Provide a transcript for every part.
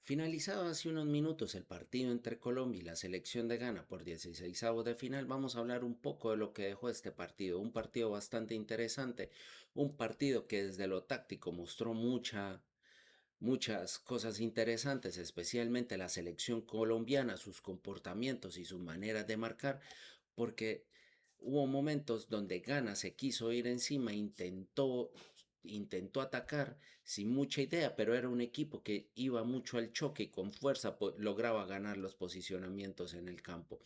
Finalizado hace unos minutos el partido entre Colombia y la selección de Ghana por 16avos de final, vamos a hablar un poco de lo que dejó este partido. Un partido bastante interesante, un partido que desde lo táctico mostró muchas cosas interesantes, especialmente la selección colombiana, sus comportamientos y sus maneras de marcar, porque hubo momentos donde Ghana se quiso ir encima, intentó atacar sin mucha idea, pero era un equipo que iba mucho al choque y con fuerza lograba ganar los posicionamientos en el campo.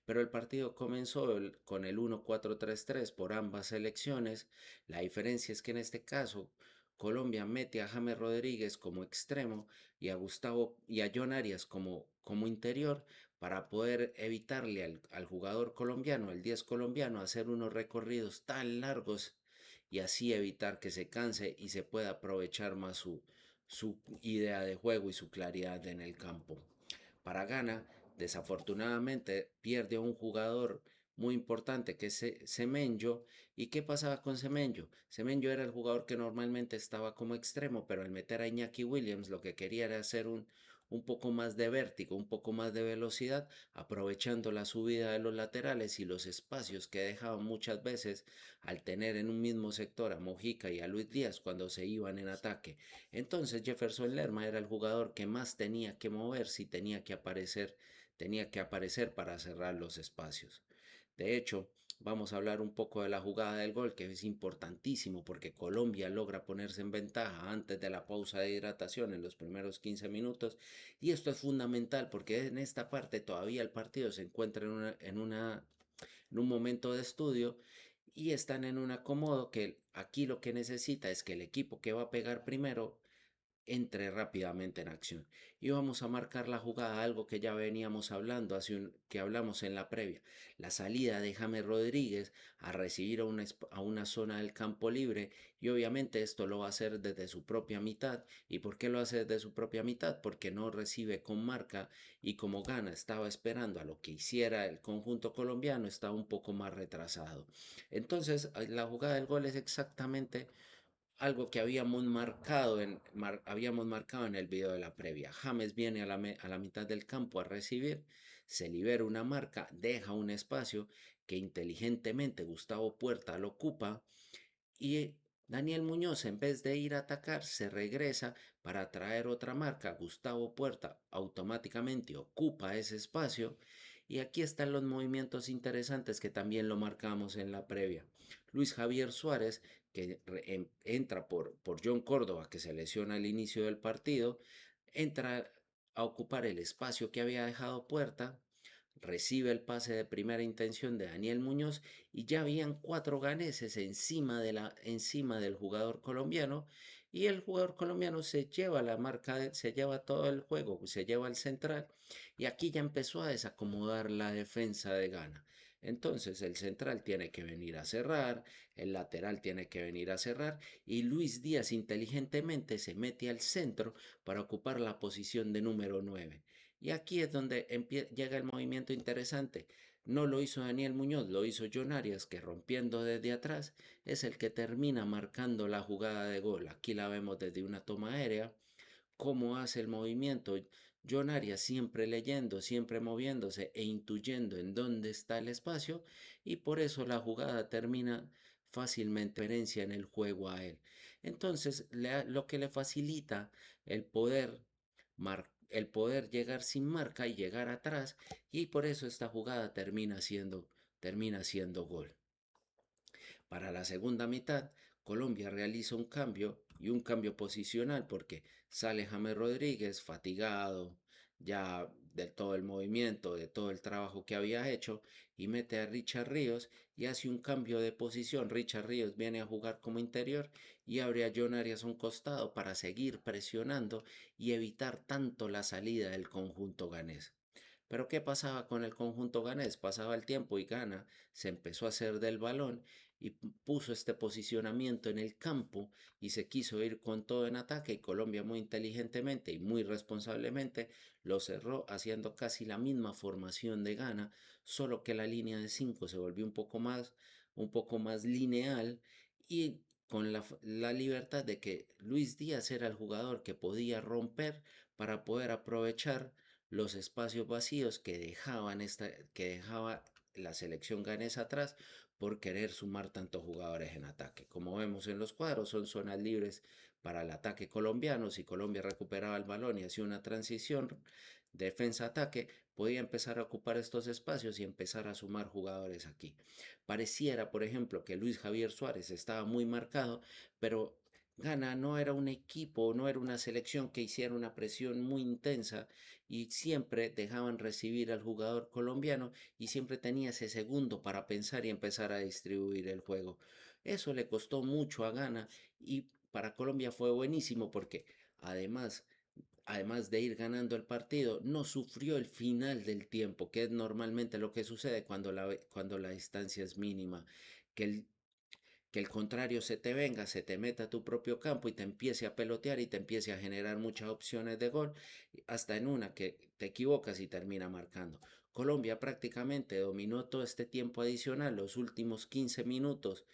Pero el partido comenzó con el 1-4-3-3 por ambas selecciones. La diferencia es que en este caso Colombia mete a James Rodríguez como extremo y a Gustavo y a John Arias como interior para poder evitarle al jugador colombiano, el 10 colombiano, hacer unos recorridos tan largos y así evitar que se canse y se pueda aprovechar más su idea de juego y su claridad en el campo. Para Ghana, desafortunadamente, pierde a un jugador muy importante que es Semenyo. ¿Y qué pasaba con Semenyo? Semenyo era el jugador que normalmente estaba como extremo, pero al meter a Iñaki Williams lo que quería era hacer un poco más de vértigo, un poco más de velocidad, aprovechando la subida de los laterales y los espacios que dejaban muchas veces al tener en un mismo sector a Mojica y a Luis Díaz cuando se iban en ataque. Entonces Jefferson Lerma era el jugador que más tenía que moverse y tenía que aparecer para cerrar los espacios. De hecho, vamos a hablar un poco de la jugada del gol, que es importantísimo porque Colombia logra ponerse en ventaja antes de la pausa de hidratación en los primeros 15 minutos. Y esto es fundamental porque en esta parte todavía el partido se encuentra en un momento de estudio y están en un acomodo que aquí lo que necesita es que el equipo que va a pegar primero entre rápidamente en acción. Y vamos a marcar la jugada, algo que ya veníamos hablando, que hablamos en la previa. La salida de James Rodríguez a recibir a una zona del campo libre y obviamente esto lo va a hacer desde su propia mitad. ¿Y por qué lo hace desde su propia mitad? Porque no recibe con marca y como Gana estaba esperando a lo que hiciera el conjunto colombiano, estaba un poco más retrasado. Entonces la jugada del gol es exactamente algo que habíamos marcado en el video de la previa. James viene a la mitad del campo a recibir, se libera una marca, deja un espacio que inteligentemente Gustavo Puerta lo ocupa y Daniel Muñoz, en vez de ir a atacar, se regresa para traer otra marca. Gustavo Puerta automáticamente ocupa ese espacio. Y aquí están los movimientos interesantes que también lo marcamos en la previa. Luis Javier Suárez, que entra por John Córdoba, que se lesiona al inicio del partido, entra a ocupar el espacio que había dejado Puerta, recibe el pase de primera intención de Daniel Muñoz y ya habían cuatro ganeses encima del jugador colombiano y el jugador colombiano se lleva se lleva todo el juego, se lleva el central y aquí ya empezó a desacomodar la defensa de Ghana. Entonces el central tiene que venir a cerrar, el lateral tiene que venir a cerrar y Luis Díaz inteligentemente se mete al centro para ocupar la posición de número 9. Y aquí es donde llega el movimiento interesante. No lo hizo Daniel Muñoz, lo hizo John Arias, que rompiendo desde atrás es el que termina marcando la jugada de gol. Aquí la vemos desde una toma aérea, cómo hace el movimiento. John Arias siempre leyendo, siempre moviéndose e intuyendo en dónde está el espacio y por eso la jugada termina fácilmente diferencia en el juego a él. Entonces, lo que le facilita el poder el poder llegar sin marca y llegar atrás y por eso esta jugada termina siendo gol. Para la segunda mitad, Colombia realiza un cambio y un cambio posicional porque sale James Rodríguez fatigado ya de todo el movimiento, de todo el trabajo que había hecho y mete a Richard Ríos y hace un cambio de posición. Richard Ríos viene a jugar como interior y abre a John Arias a un costado para seguir presionando y evitar tanto la salida del conjunto ganés. Pero ¿qué pasaba con el conjunto ganés? Pasaba el tiempo y Gana se empezó a hacer del balón y puso este posicionamiento en el campo y se quiso ir con todo en ataque y Colombia muy inteligentemente y muy responsablemente lo cerró haciendo casi la misma formación de Ghana, solo que la línea de 5 se volvió un poco más lineal y con la libertad de que Luis Díaz era el jugador que podía romper para poder aprovechar los espacios vacíos que dejaba la selección ganesa atrás por querer sumar tantos jugadores en ataque. Como vemos en los cuadros, son zonas libres para el ataque colombiano. Si Colombia recuperaba el balón y hacía una transición defensa-ataque, podía empezar a ocupar estos espacios y empezar a sumar jugadores aquí. Pareciera, por ejemplo, que Luis Javier Suárez estaba muy marcado, pero Ghana no era un equipo, no era una selección que hiciera una presión muy intensa y siempre dejaban recibir al jugador colombiano y siempre tenía ese segundo para pensar y empezar a distribuir el juego. Eso le costó mucho a Ghana y para Colombia fue buenísimo porque además además de ir ganando el partido, no sufrió el final del tiempo, que es normalmente lo que sucede cuando la distancia es mínima, que que el contrario se te venga, se te meta a tu propio campo y te empiece a pelotear y te empiece a generar muchas opciones de gol, hasta en una que te equivocas y termina marcando. Colombia prácticamente dominó todo este tiempo adicional, los últimos 15 minutos,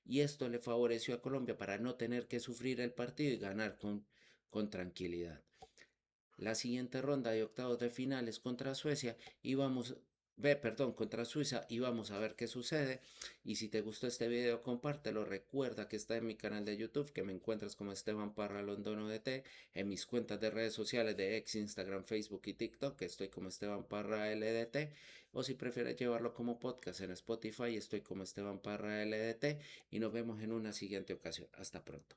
y esto le favoreció a Colombia para no tener que sufrir el partido y ganar con tranquilidad. La siguiente ronda de octavos de finales contra Suecia y perdón, contra Suiza y vamos a ver qué sucede. Y si te gustó este video, compártelo. Recuerda que está en mi canal de YouTube, que me encuentras como Esteban Parra Londono DT, en mis cuentas de redes sociales de ex, Instagram, Facebook y TikTok, que estoy como Esteban Parra LDT, o si prefieres llevarlo como podcast en Spotify, estoy como Esteban Parra LDT y nos vemos en una siguiente ocasión. Hasta pronto.